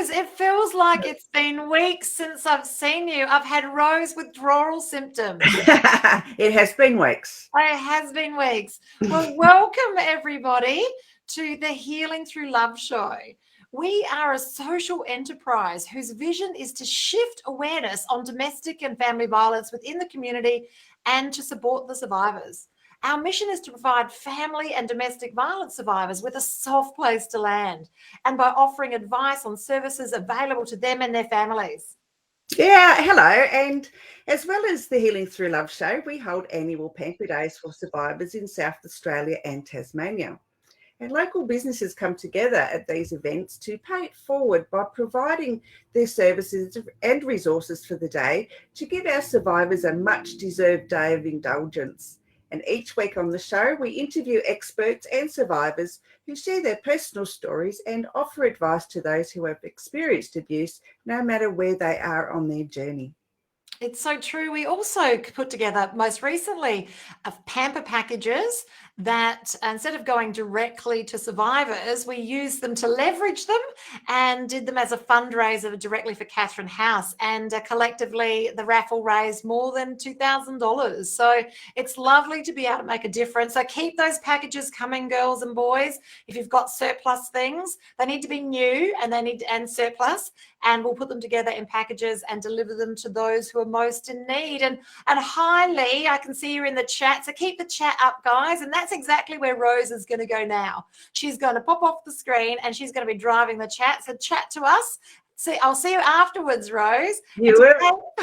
Rose, it feels like it's been weeks since I've seen you. I've had Rose withdrawal symptoms. It has been weeks. It has been weeks. Well, welcome everybody to the Healing Through Love show. We are a social enterprise whose vision is to shift awareness on domestic and family violence within the community and to support the survivors. Our mission is to provide family and domestic violence survivors with a soft place to land, and by offering advice on services available to them and their families. Yeah, hello. And as well as the Healing Through Love show, we hold annual Pamper Days for survivors in South Australia and Tasmania. And local businesses come together at these events to pay it forward by providing their services and resources for the day to give our survivors a much deserved day of indulgence. And each week on the show, we interview experts and survivors who share their personal stories and offer advice to those who have experienced abuse, no matter where they are on their journey. It's so true. We also put together most recently pamper packages that instead of going directly to survivors, we used them to leverage them and did them as a fundraiser directly for Catherine House. And collectively, the raffle raised more than $2,000. So it's lovely to be able to make a difference. So keep those packages coming, girls and boys. If you've got surplus things, they need to be new and surplus. And we'll put them together in packages and deliver them to those who are most in need. And hi, Lee, I can see you're in the chat. So keep the chat up, guys. And that's exactly where Rose is going to go now. She's going to pop off the screen and she's going to be driving the chat. So chat to us. See, I'll see you afterwards, Rose. You will.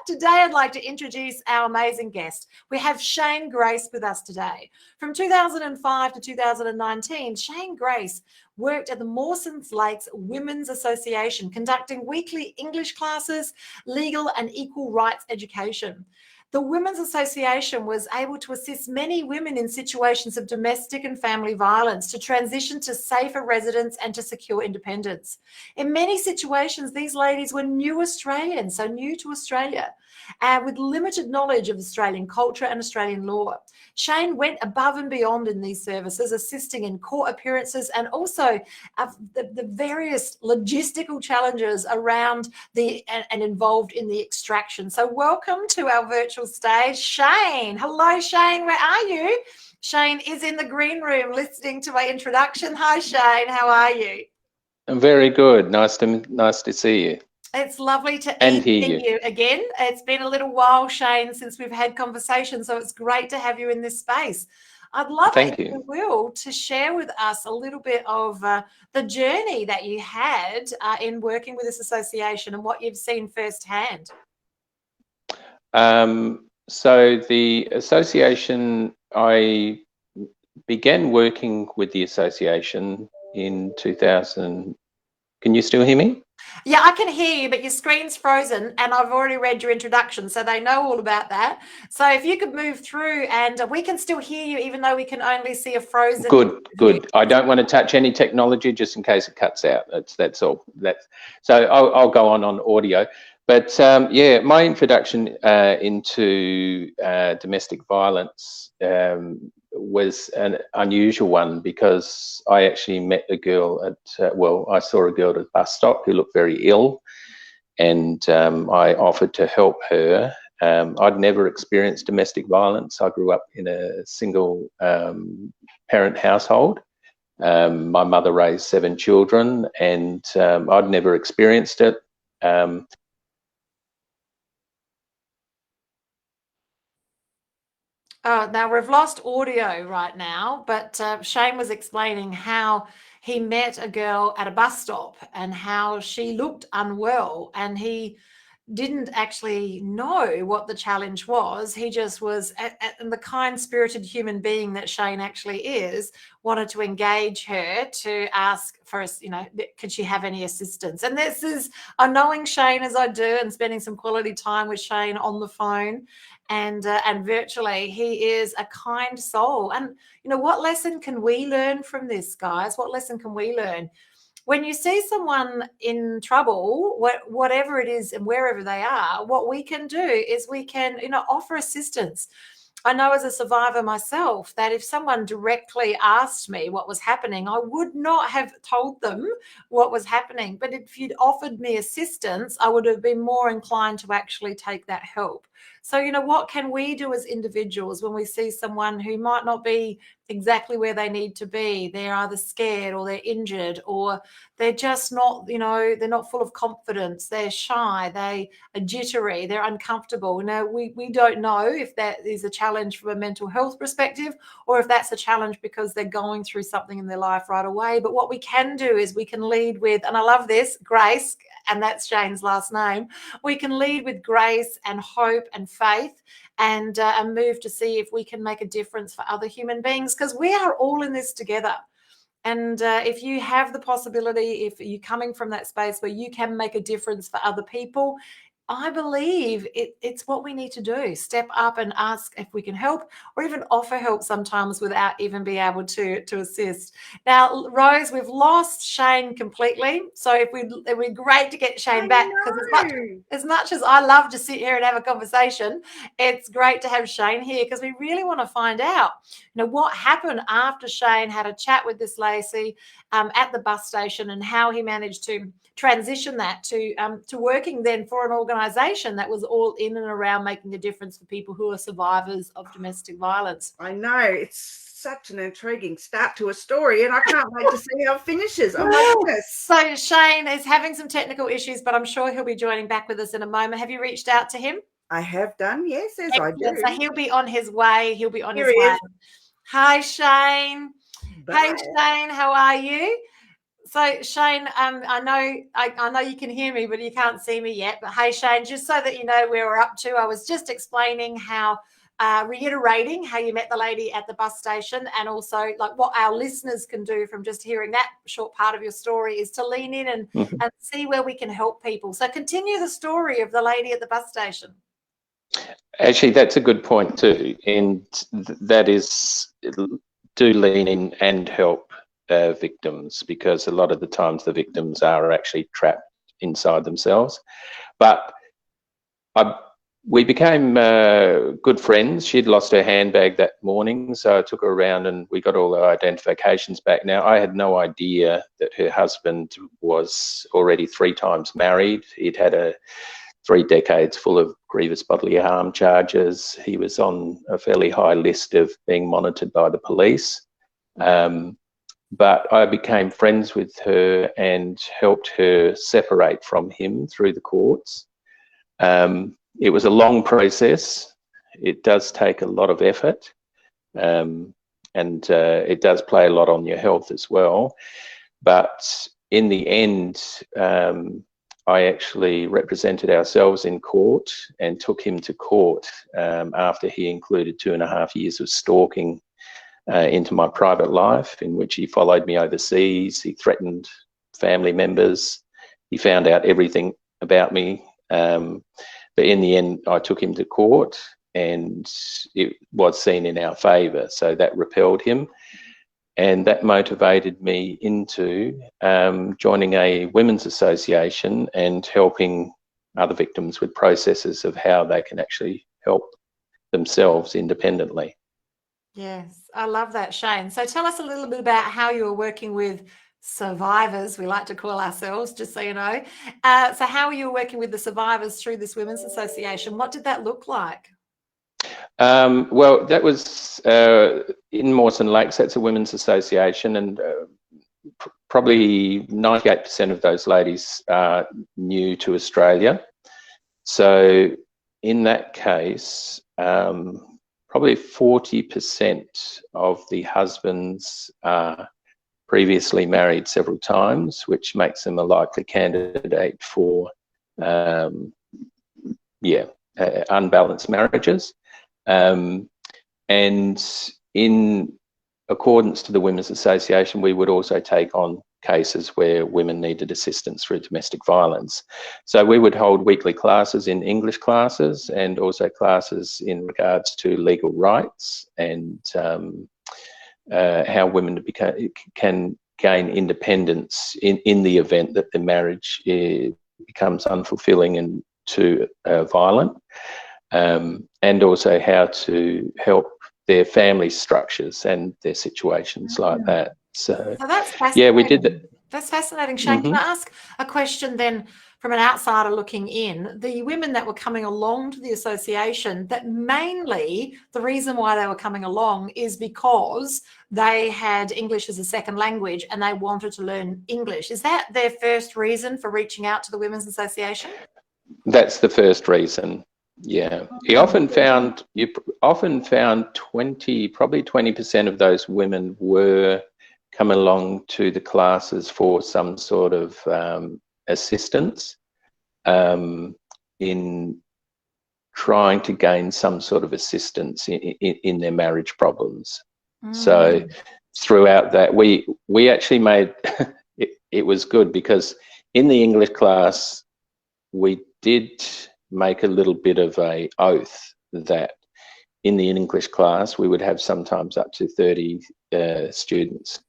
Today, I'd like to introduce our amazing guest. We have Shane Grace with us today. From 2005 to 2019, Shane Grace worked at the Mawson Lakes Women's Association, conducting weekly English classes, legal and equal rights education. The Women's Association was able to assist many women in situations of domestic and family violence to transition to safer residence and to secure independence. In many situations, these ladies were new Australians, so new to Australia, with limited knowledge of Australian culture and Australian law. Shane went above and beyond in these services, assisting in court appearances and also the various logistical challenges around and involved in the extraction. So welcome to our virtual stage, Shane. Hello, Shane. Where are you? Shane is in the green room listening to my introduction. Hi, Shane. How are you? I'm very good. Nice to see you. It's lovely to hear you again. It's been a little while, Shane, since we've had conversation, so it's great to have you in this space. I'd love if you will to share with us a little bit of the journey that you had in working with this association and what you've seen firsthand. So the association, I began working with the association in 2000. Can you still hear me? Yeah, I can hear you, but your screen's frozen and I've already read your introduction, so they know all about that. So if you could move through, and we can still hear you even though we can only see a frozen. Good. I don't want to touch any technology just in case it cuts out. That's all. So I'll go on audio. But yeah, my introduction into domestic violence was an unusual one, because I actually met a girl I saw a girl at a bus stop who looked very ill, and I offered to help her. I'd never experienced domestic violence. I grew up in a single parent household. My mother raised 7 children, and I'd never experienced it. Now we've lost audio right now, but Shane was explaining how he met a girl at a bus stop and how she looked unwell, and he didn't actually know what the challenge was. He just was, and the kind-spirited human being that Shane actually is, wanted to engage her to ask for, could she have any assistance? And this is, I'm knowing Shane as I do and spending some quality time with Shane on the phone and virtually. He is a kind soul. And, what lesson can we learn from this, guys? What lesson can we learn? When you see someone in trouble, whatever it is and wherever they are, what we can do is we can, offer assistance. I know as a survivor myself that if someone directly asked me what was happening, I would not have told them what was happening. But if you'd offered me assistance, I would have been more inclined to actually take that help. So, you know, what can we do as individuals when we see someone who might not be exactly where they need to be? They're either scared or they're injured, or they're just not, you know, they're not full of confidence. They're shy, they are jittery, they're uncomfortable. You know, we don't know if that is a challenge from a mental health perspective or if that's a challenge because they're going through something in their life right away. But what we can do is we can lead with, and I love this, grace, and that's Shane's last name. We can lead with grace and hope and faith, and move to see if we can make a difference for other human beings, because we are all in this together. And if you have the possibility, if you're coming from that space where you can make a difference for other people, I believe it's what we need to do. Step up and ask if we can help, or even offer help sometimes without even being able to assist. Now, Rose, we've lost Shane completely. So it'd be great to get Shane back, because as much as I love to sit here and have a conversation, it's great to have Shane here, because we really want to find out, you know, what happened after Shane had a chat with this Lacey at the bus station, and how he managed to transition that to working then for an organisation that was all in and around making a difference for people who are survivors of domestic violence. I know, it's such an intriguing start to a story, and I can't wait to see how it finishes. Oh my goodness. So Shane is having some technical issues, but I'm sure he'll be joining back with us in a moment. Have you reached out to him? I have done, yes, as Excellent. I do. So he'll be on his way. He'll be on Here his he way. is. Hi, Shane. Bye. Hey, Shane, how are you? So Shane, I know you can hear me, but you can't see me yet. But hey, Shane, just so that you know where we're up to, I was just explaining how, reiterating how you met the lady at the bus station, and also like what our listeners can do from just hearing that short part of your story is to lean in and see where we can help people. So continue the story of the lady at the bus station. Actually, that's a good point too, and that is, do lean in and help victims, because a lot of the times the victims are actually trapped inside themselves. But we became good friends. She'd lost her handbag that morning, so I took her around and we got all the identifications back. Now, I had no idea that her husband was already 3 times married. He'd had 3 decades full of grievous bodily harm charges. He was on a fairly high list of being monitored by the police. But I became friends with her and helped her separate from him through the courts. It was a long process. It does take a lot of effort, and it does play a lot on your health as well. But in the end, I actually represented ourselves in court and took him to court after he included 2.5 years of stalking into my private life, in which he followed me overseas. He threatened family members. He found out everything about me. But in the end, I took him to court, and it was seen in our favour. So that repelled him. And that motivated me into joining a women's association and helping other victims with processes of how they can actually help themselves independently. Yes, I love that, Shane. So tell us a little bit about how you were working with survivors, we like to call ourselves, just so you know. So how were you working with the survivors through this women's association? What did that look like? Well, that was in Mawson Lakes. That's a women's association, and probably 98% of those ladies are new to Australia. So in that case, probably 40% of the husbands are previously married several times, which makes them a likely candidate for unbalanced marriages. And in accordance to the Women's Association, we would also take on cases where women needed assistance through domestic violence. So we would hold weekly classes in English classes, and also classes in regards to legal rights and how women can gain independence in the event that the marriage becomes unfulfilling and too violent. and also how to help their family structures and their situations like that. So that's fascinating. yeah, we did that. That's fascinating. Shane, can Mhm. I ask a question then from an outsider looking in? The women that were coming along to the association, that mainly the reason why they were coming along is because they had English as a second language and they wanted to learn English. Is that their first reason for reaching out to the Women's Association? That's the first reason. Yeah, you often found 20% of those women were coming along to the classes for some sort of assistance in trying to gain some sort of assistance in their marriage problems. So throughout that, we actually made it was good, because in the English class we did make a little bit of a oath that in the English class we would have sometimes up to 30 students,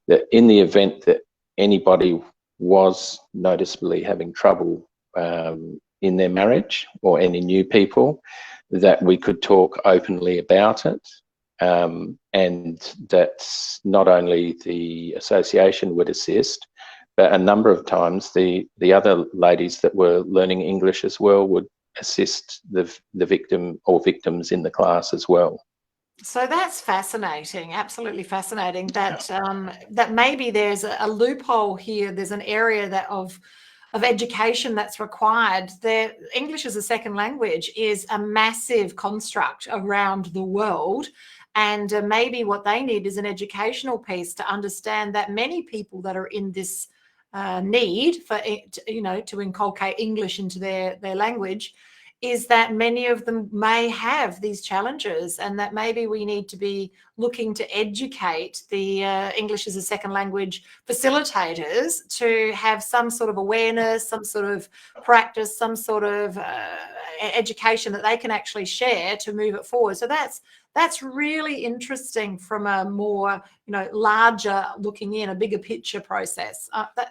that in the event that anybody was noticeably having trouble in their marriage, or any new people, that we could talk openly about it, and that not only the association would assist, but a number of times the other ladies that were learning English as well would assist the victim or victims in the class as well. So that's fascinating, absolutely fascinating, that that maybe there's a loophole here. There's an area that of education that's required. There, English as a second language is a massive construct around the world, and maybe what they need is an educational piece to understand that many people that are in this need for it, to inculcate English into their language, is that many of them may have these challenges, and that maybe we need to be looking to educate the English as a second language facilitators to have some sort of awareness, some sort of practice, some sort of education that they can actually share to move it forward. So that's really interesting from a more, larger looking in, a bigger picture process.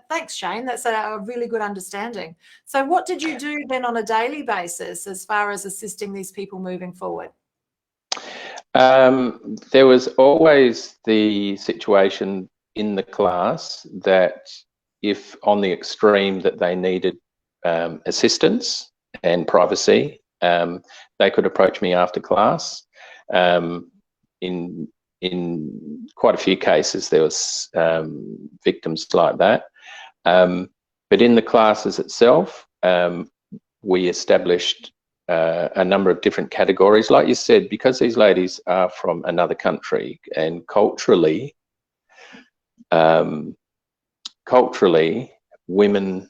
Thanks, Shane. That's a really good understanding. So what did you do then on a daily basis as far as assisting these people moving forward? There was always the situation in the class that if on the extreme that they needed assistance and privacy, they could approach me after class. In quite a few cases there was victims like that, but in the classes itself we established a number of different categories, like you said, because these ladies are from another country, and culturally women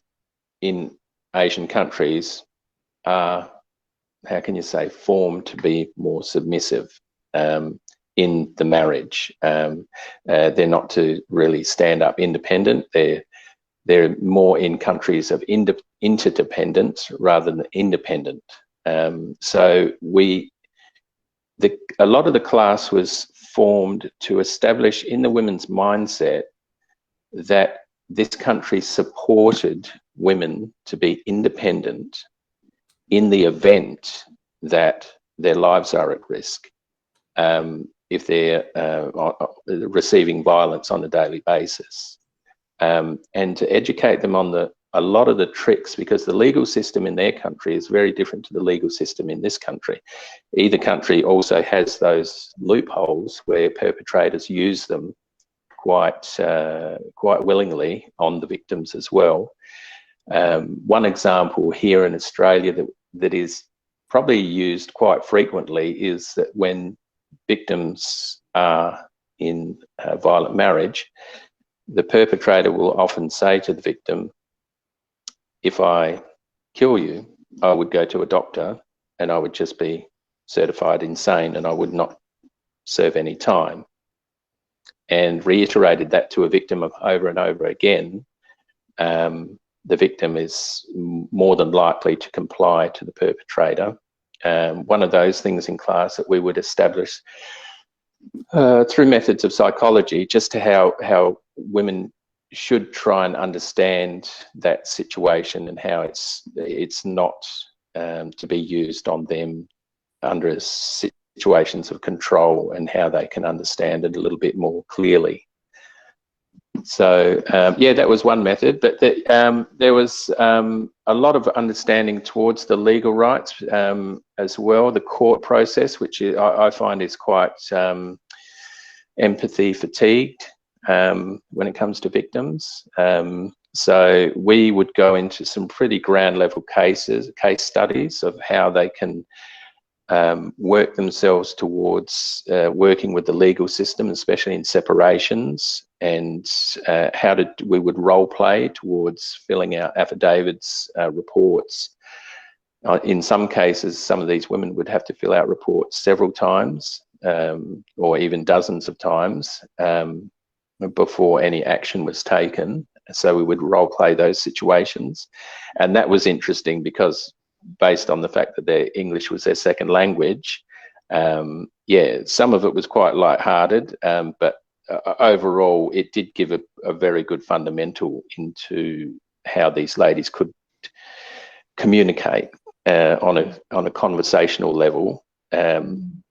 in Asian countries are, how can you say, formed to be more submissive in the marriage. They're not to really stand up independent. They're more in countries of interdependence rather than independent. So a lot of the class was formed to establish in the women's mindset that this country supported women to be independent in the event that their lives are at risk, if they're receiving violence on a daily basis, and to educate them on a lot of the tricks, because the legal system in their country is very different to the legal system in this country. Either country also has those loopholes where perpetrators use them quite willingly on the victims as well. One example here in Australia that is probably used quite frequently is that when victims are in a violent marriage, the perpetrator will often say to the victim, if I kill you, I would go to a doctor and I would just be certified insane and I would not serve any time. And reiterated that to a victim over and over again, the victim is more than likely to comply to the perpetrator. One of those things in class that we would establish through methods of psychology, just to how women should try and understand that situation and how it's not to be used on them under situations of control and how they can understand it a little bit more clearly. So yeah, that was one method, but there was a lot of understanding towards the legal rights as well, the court process, which I find is quite empathy fatigued when it comes to victims. So we would go into some pretty ground level case studies of how they can work themselves towards working with the legal system, especially in separations, and how we would role play towards filling out affidavits, reports. In some cases, some of these women would have to fill out reports several times, or even dozens of times, before any action was taken. So we would role play those situations. And that was interesting because based on the fact that their English was their second language, yeah, some of it was quite lighthearted, but overall it did give a very good fundamental into how these ladies could communicate on a conversational level, on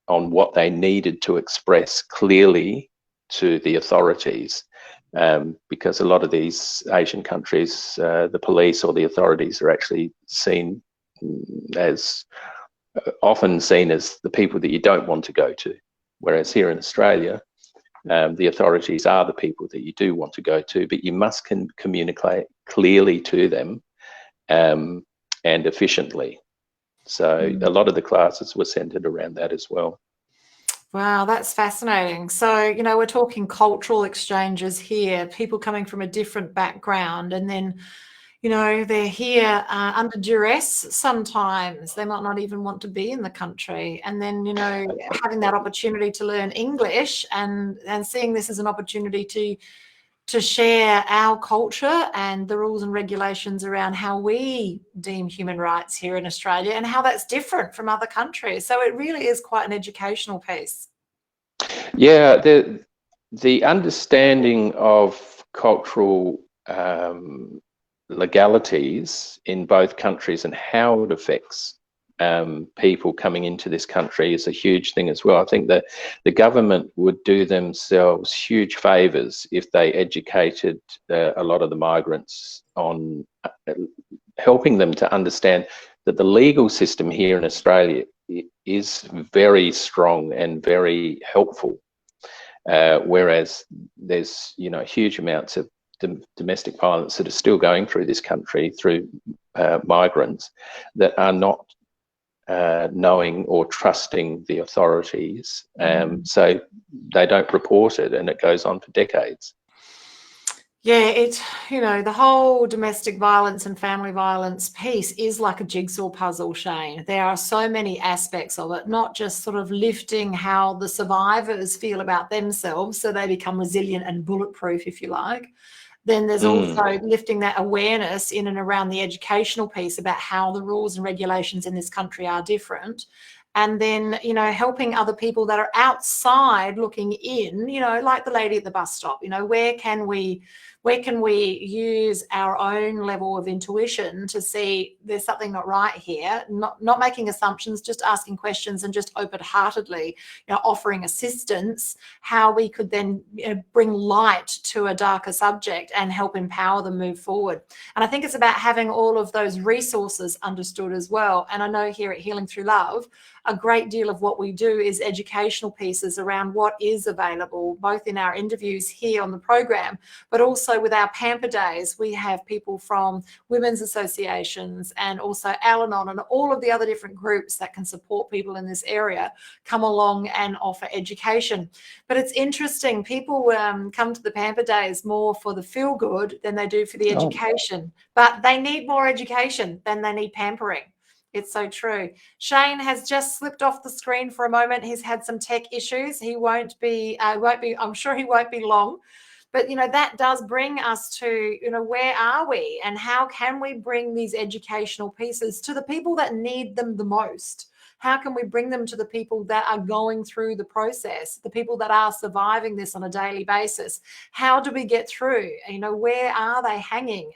what they needed to express clearly to the authorities, because a lot of these Asian countries, the police or the authorities are actually often seen as the people that you don't want to go to, whereas here in Australia, the authorities are the people that you do want to go to, but you must communicate clearly to them and efficiently. So a lot of the classes were centered around that as well. Wow, that's fascinating. So, you know, we're talking cultural exchanges here, people coming from a different background, and then, you know, they're here under duress sometimes. They might not even want to be in the country. And then, you know, having that opportunity to learn English and seeing this as an opportunity to share our culture and the rules and regulations around how we deem human rights here in Australia and how that's different from other countries. So it really is quite an educational piece. Yeah, the understanding of cultural legalities in both countries and how it affects people coming into this country is a huge thing as well. I think that the government would do themselves huge favours if they educated a lot of the migrants on helping them to understand that the legal system here in Australia is very strong and very helpful, whereas there's, you know, huge amounts of domestic violence that are still going through this country through migrants that are not knowing or trusting the authorities, so they don't report it, and it goes on for decades. Yeah, you know, the whole domestic violence and family violence piece is like a jigsaw puzzle, Shane. There are so many aspects of it, not just sort of lifting how the survivors feel about themselves so they become resilient and bulletproof, if you like. Then there's also lifting that awareness in and around the educational piece about how the rules and regulations in this country are different. And then, you know, helping other people that are outside looking in, you know, like the lady at the bus stop, you know, where can we use our own level of intuition to see there's something not right here, not making assumptions, just asking questions and just open-heartedly, you know, offering assistance, how we could then, you know, bring light to a darker subject and help empower them move forward. And I think it's about having all of those resources understood as well. And I know here at Healing Through Love, a great deal of what we do is educational pieces around what is available, both in our interviews here on the program, but also with our Pamper Days. We have people from women's associations and also Al-Anon and all of the other different groups that can support people in this area come along and offer education. But it's interesting, people come to the Pamper Days more for the feel good than they do for the education, but they need more education than they need pampering. It's so true. Shane has just slipped off the screen for a moment. He's had some tech issues. He won't be, I'm sure he won't be long. But, you know, that does bring us to, you know, where are we and how can we bring these educational pieces to the people that need them the most? How can we bring them to the people that are going through the process, the people that are surviving this on a daily basis? How do we get through? You know, where are they hanging?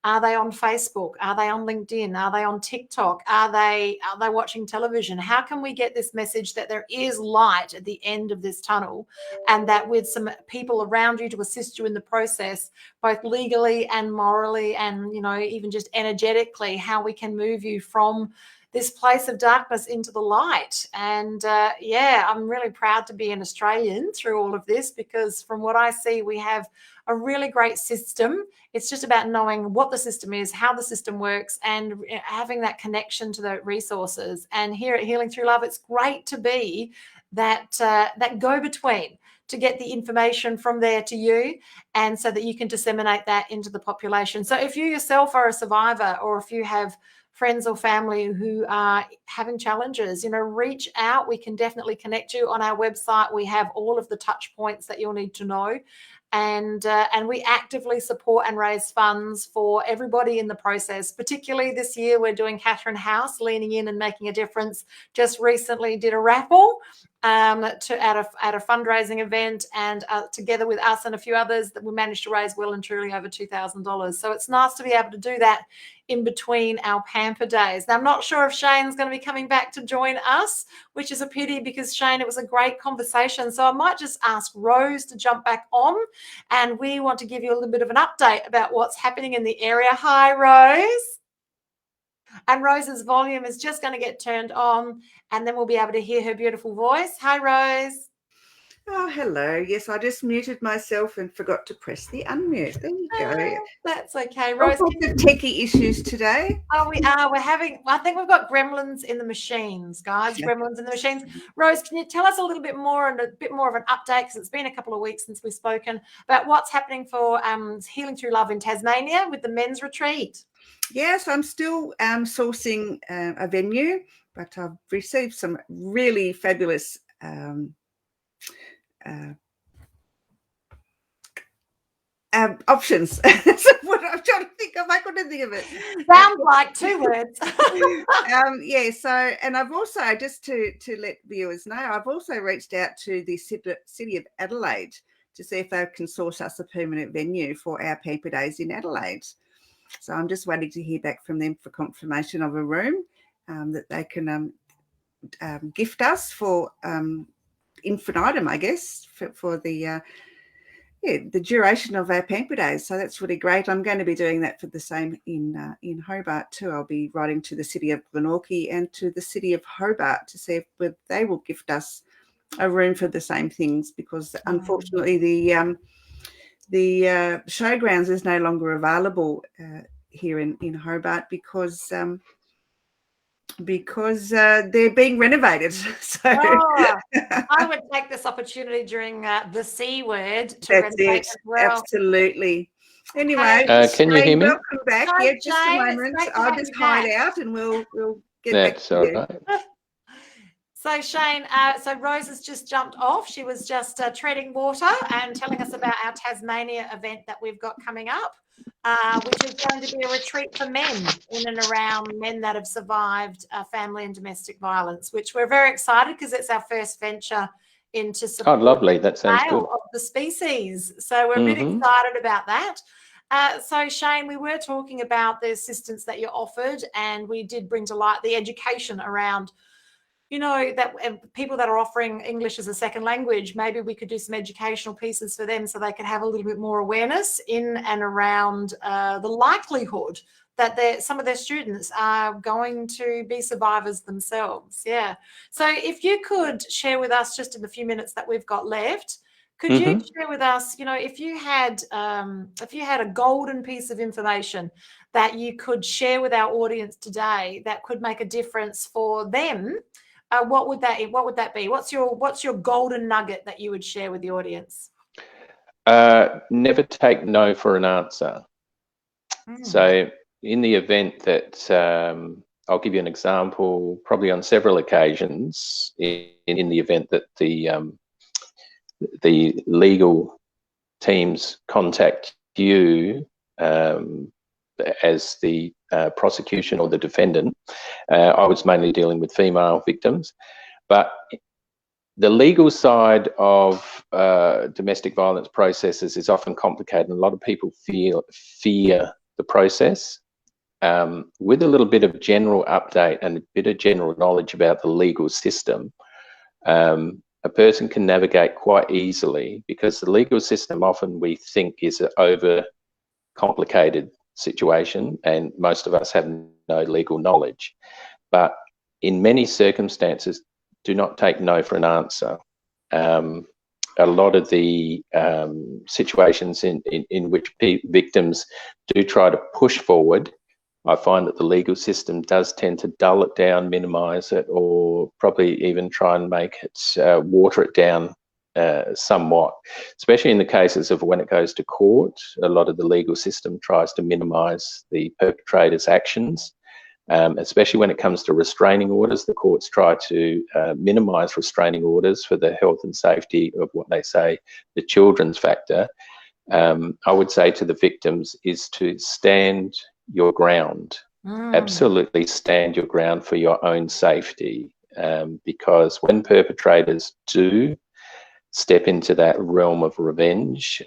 Are they on Facebook? Are they on LinkedIn? Are they on TikTok? Are they watching television? How can we get this message that there is light at the end of this tunnel, and that with some people around you to assist you in the process, both legally and morally, and, you know, even just energetically, how we can move you from this place of darkness into the light? And yeah, I'm really proud to be an Australian through all of this, because from what I see, we have a really great system. It's just about knowing what the system is, how the system works, and having that connection to the resources. And here at Healing Through Love, it's great to be that that go-between, to get the information from there to you, and so that you can disseminate that into the population. So if you yourself are a survivor, or if you have friends or family who are having challenges, you know, reach out. We can definitely connect you. On our website, we have all of the touch points that you'll need to know. And we actively support and raise funds for everybody in the process. Particularly this year, we're doing Catherine House, leaning in and making a difference. Just recently did a raffle at a fundraising event, and together with us and a few others, that we managed to raise well and truly over $2,000. So it's nice to be able to do that in between our Pamper days. Now, I'm not sure if Shane's going to be coming back to join us, which is a pity, because Shane, it was a great conversation. So I might just ask Rose to jump back on, and we want to give you a little bit of an update about what's happening in the area. Hi, Rose. And Rose's volume is just going to get turned on, and then we'll be able to hear her beautiful voice. Hi, Rose. Oh, hello. Yes, I just muted myself and forgot to press the unmute. There you go. That's okay, All Rose. sorts of techie issues today. Oh, we are. We're having, I think we've got gremlins in the machines, guys. Gremlins in the machines. Rose, can you tell us a little bit more, and a bit more of an update, because it's been a couple of weeks since we've spoken, about what's happening for Healing Through Love in Tasmania with the men's retreat? Yes, I'm still sourcing a venue, but I've received some really fabulous options. That's what I'm trying to think of. I couldn't think of it. Sounds like two words. Yeah. So, and I've also, just to let viewers know, I've also reached out to the city of Adelaide to see if they can source us a permanent venue for our Pamper Days in Adelaide. So I'm just waiting to hear back from them for confirmation of a room that they can gift us for infinitum, I guess, for the duration of our Pamper Days. So that's really great. I'm going to be doing that for the same in Hobart too. I'll be writing to the city of Glenorchy and to the city of Hobart to see if they will gift us a room for the same things, because unfortunately the showgrounds is no longer available here in Hobart, because they're being renovated. So I would take this opportunity during the C word to renovate as well. Absolutely. Anyway, can you hear me? Welcome back. Hi, Yeah, just Jane. a moment. I'll just hide out, and we'll get That's back to you. Right. So Shane, so Rose has just jumped off. She was just treading water and telling us about our Tasmania event that we've got coming up, which is going to be a retreat for men, in and around men that have survived family and domestic violence, which we're very excited, because it's our first venture into support. Oh, lovely. That sounds good. Of the species. So we're really excited about that. So Shane, we were talking about the assistance that you offered, and we did bring to light the education around, you know, that people that are offering English as a second language, maybe we could do some educational pieces for them so they could have a little bit more awareness in and around the likelihood that some of their students are going to be survivors themselves. Yeah. So if you could share with us, just in the few minutes that we've got left, could you share with us, you know, if you had a golden piece of information that you could share with our audience today that could make a difference for them, what would that be? What's your golden nugget that you would share with the audience? Never take no for an answer. So in the event that I'll give you an example, probably on several occasions, in the event that the legal teams contact you as the prosecution or the defendant. I was mainly dealing with female victims, but the legal side of domestic violence processes is often complicated, and a lot of people fear the process. With a little bit of general update and a bit of general knowledge about the legal system, a person can navigate quite easily, because the legal system often we think is an over complicated situation, and most of us have no legal knowledge. But in many circumstances, do not take no for an answer. A lot of the situations in which victims do try to push forward, I find that the legal system does tend to dull it down, minimise it, or probably even try and make it, water it down somewhat, especially in the cases of when it goes to court. A lot of the legal system tries to minimise the perpetrator's actions. Especially when it comes to restraining orders, the courts try to minimise restraining orders for the health and safety of what they say the children's factor. I would say to the victims is to stand your ground. Absolutely stand your ground for your own safety, because when perpetrators do step into that realm of revenge,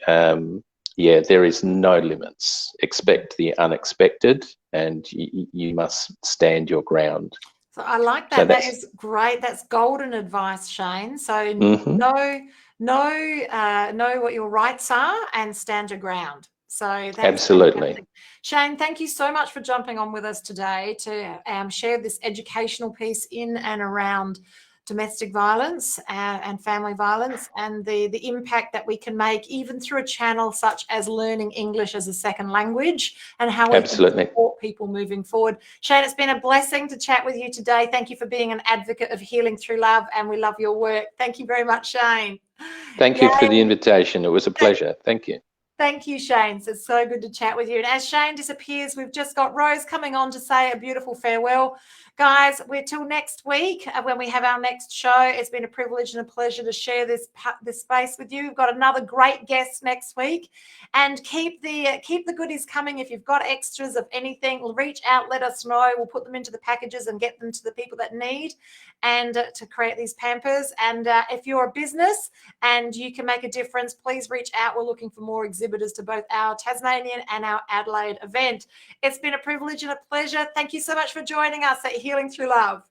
yeah, there is no limits. Expect the unexpected, and you must stand your ground. So I like that. So that is great. That's golden advice, Shane. So know what your rights are and stand your ground. So that's absolutely fantastic. Shane, thank you so much for jumping on with us today to share this educational piece in and around domestic violence and family violence, and the impact that we can make even through a channel such as learning English as a second language, and how we can support people moving forward. Shane, it's been a blessing to chat with you today. Thank you for being an advocate of healing through love, and we love your work. Thank you very much, Shane. Thank you for the invitation. It was a pleasure. Thank you. Thank you, Shane. It's so good to chat with you. And as Shane disappears, we've just got Rose coming on to say a beautiful farewell. Guys, we're till next week when we have our next show. It's been a privilege and a pleasure to share this space with you. We've got another great guest next week, and keep the goodies coming. If you've got extras of anything, reach out, let us know. We'll put them into the packages and get them to the people that need, and to create these Pampers. And if you're a business and you can make a difference, please reach out. We're looking for more exhibitors to both our Tasmanian and our Adelaide event. It's been a privilege and a pleasure. Thank you so much for joining us at Healing Through Love.